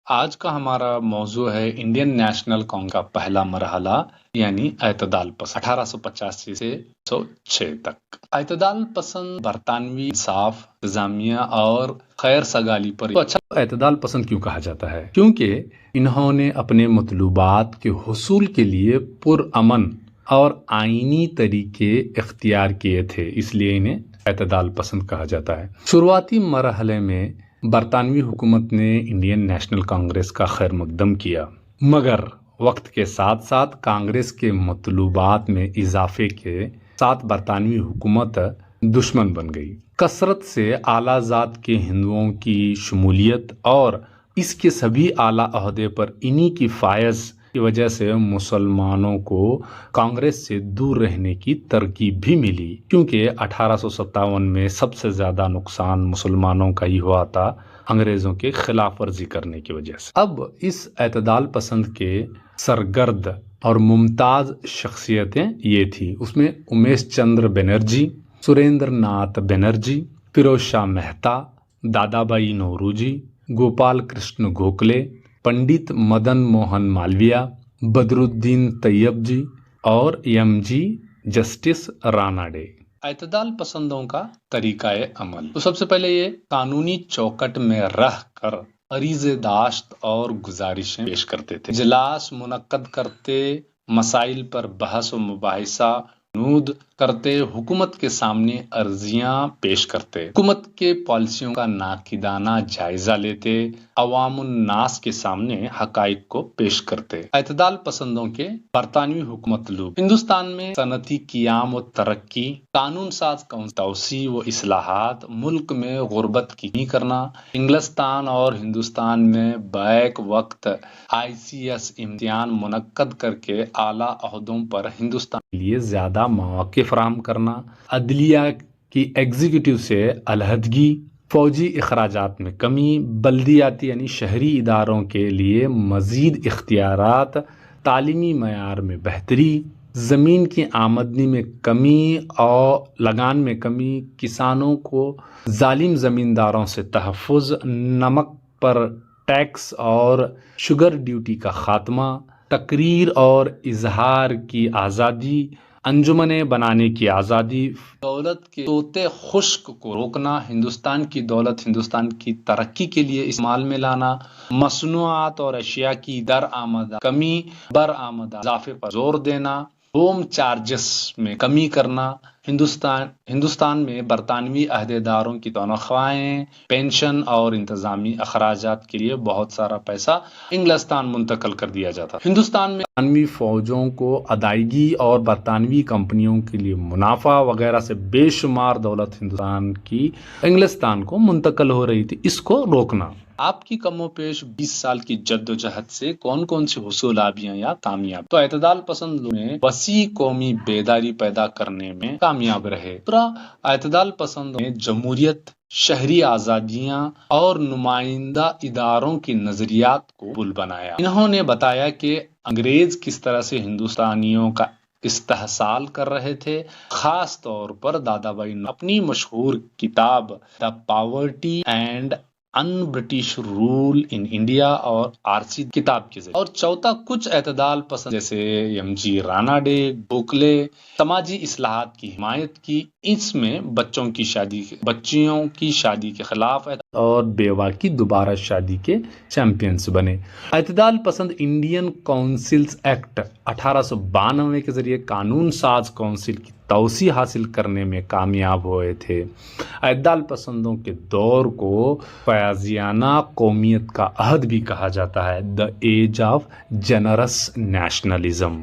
آج کا ہمارا موضوع ہے انڈین نیشنل کانگریس کا پہلا مرحلہ یعنی اعتدال پسند 1885 سے 1906 تک۔ اعتدال پسند برطانوی انصاف، انتظامیہ اور خیر سگالی پر اچھا اعتدال پسند کیوں کہا جاتا ہے؟ کیونکہ انہوں نے اپنے مطلوبات کے حصول کے لیے پرامن اور آئینی طریقے اختیار کیے تھے، اس لیے انہیں اعتدال پسند کہا جاتا ہے۔ شروعاتی مرحلے میں برطانوی حکومت نے انڈین نیشنل کانگریس کا خیر مقدم کیا، مگر وقت کے ساتھ ساتھ کانگریس کے مطلوبات میں اضافے کے ساتھ برطانوی حکومت دشمن بن گئی۔ کثرت سے اعلیٰ ذات کے ہندوؤں کی شمولیت اور اس کے سبھی اعلیٰ عہدے پر انہی کی فائز کی وجہ سے مسلمانوں کو کانگریس سے دور رہنے کی ترغیب بھی ملی، کیونکہ 1857 میں سب سے زیادہ نقصان مسلمانوں کا ہی ہوا تھا انگریزوں کے خلاف ورزی کرنے کی وجہ سے۔ اب اس اعتدال پسند کے سرگرد اور ممتاز شخصیتیں یہ تھی، اس میں امیش چندر بنرجی، سریندر ناتھ بنرجی، فیروز شاہ مہتا، دادا بھائی نوروجی، گوپال کرشن گوکھلے، پنڈت مدن موہن مالویہ، بدر الدین طیب جی اور ایم جی جسٹس راناڈے۔ اعتدال پسندوں کا طریقہ عمل تو سب سے پہلے یہ قانونی چوکٹ میں رہ کر عریضے داشت اور گزارشیں پیش کرتے تھے، اجلاس منعقد کرتے، مسائل پر بحث و مباحثہ نود کرتے، حکومت کے سامنے عرضیاں پیش کرتے، حکومت کے پالیسیوں کا ناقدانہ جائزہ لیتے، عوام الناس کے سامنے حقائق کو پیش کرتے۔ اعتدال پسندوں کے برطانوی حکومت لوگ ہندوستان میں صنعتی قیام و ترقی، قانون ساز توسیع و اصلاحات، ملک میں غربت کی کمی کرنا، انگلستان اور ہندوستان میں بیک وقت ICS امتحان منعقد کر کے اعلیٰ عہدوں پر ہندوستان کے لیے زیادہ مواقع فراہم کرنا، عدلیہ کی ایگزیکٹو سے علیحدگی، فوجی اخراجات میں کمی، بلدیاتی یعنی شہری اداروں کے لیے مزید اختیارات، تعلیمی معیار میں بہتری، زمین کی آمدنی میں کمی اور لگان میں کمی، کسانوں کو ظالم زمینداروں سے تحفظ، نمک پر ٹیکس اور شوگر ڈیوٹی کا خاتمہ، تقریر اور اظہار کی آزادی، انجمنیں بنانے کی آزادی، دولت کے سوتے خشک کو روکنا، ہندوستان کی دولت ہندوستان کی ترقی کے لیے استعمال میں لانا، مصنوعات اور اشیاء کی درآمد کمی، برآمد اضافے پر زور دینا، ہوم چارجز میں کمی کرنا، ہندوستان میں برطانوی عہدیداروں کی تنخواہیں، پینشن اور انتظامی اخراجات کے لیے بہت سارا پیسہ انگلستان منتقل کر دیا جاتا۔ ہندوستان میں برطانوی فوجوں کو ادائیگی اور برطانوی کمپنیوں کے لیے منافع وغیرہ سے بے شمار دولت ہندوستان کی انگلستان کو منتقل ہو رہی تھی، اس کو روکنا۔ آپ کی کم و بیش 20 سال کی جد و جہد سے کون کون سی حصولیابیاں یا کامیاب؟ تو اعتدال پسند لوگوں نے وسیع قومی بیداری پیدا کرنے میں کامیاب رہے۔ اعتدال پسندوں نے جمہوریت، شہری آزادیاں اور نمائندہ اداروں کے نظریات کو قبول بنایا۔ انہوں نے بتایا کہ انگریز کس طرح سے ہندوستانیوں کا استحصال کر رہے تھے، خاص طور پر دادا بھائی اپنی مشہور کتاب the poverty and un British rule in India اور RC کتاب کے ذریعے۔ اور چوتھا، کچھ اعتدال پسند جیسے ایم جی راناڈے، گوکھلے سماجی اصلاحات کی حمایت کی، اس میں بچیوں کی شادی کے خلاف اور بیوہ کی دوبارہ شادی کے چیمپئنز بنے۔ اعتدال پسند انڈین کونسلز ایکٹ 1892 کے ذریعے قانون ساز کونسل کی توسیع حاصل کرنے میں کامیاب ہوئے تھے۔ اعتدال پسندوں کے دور کو فیاضیانہ قومیت کا عہد بھی کہا جاتا ہے، دا ایج آف جنرس نیشنلزم۔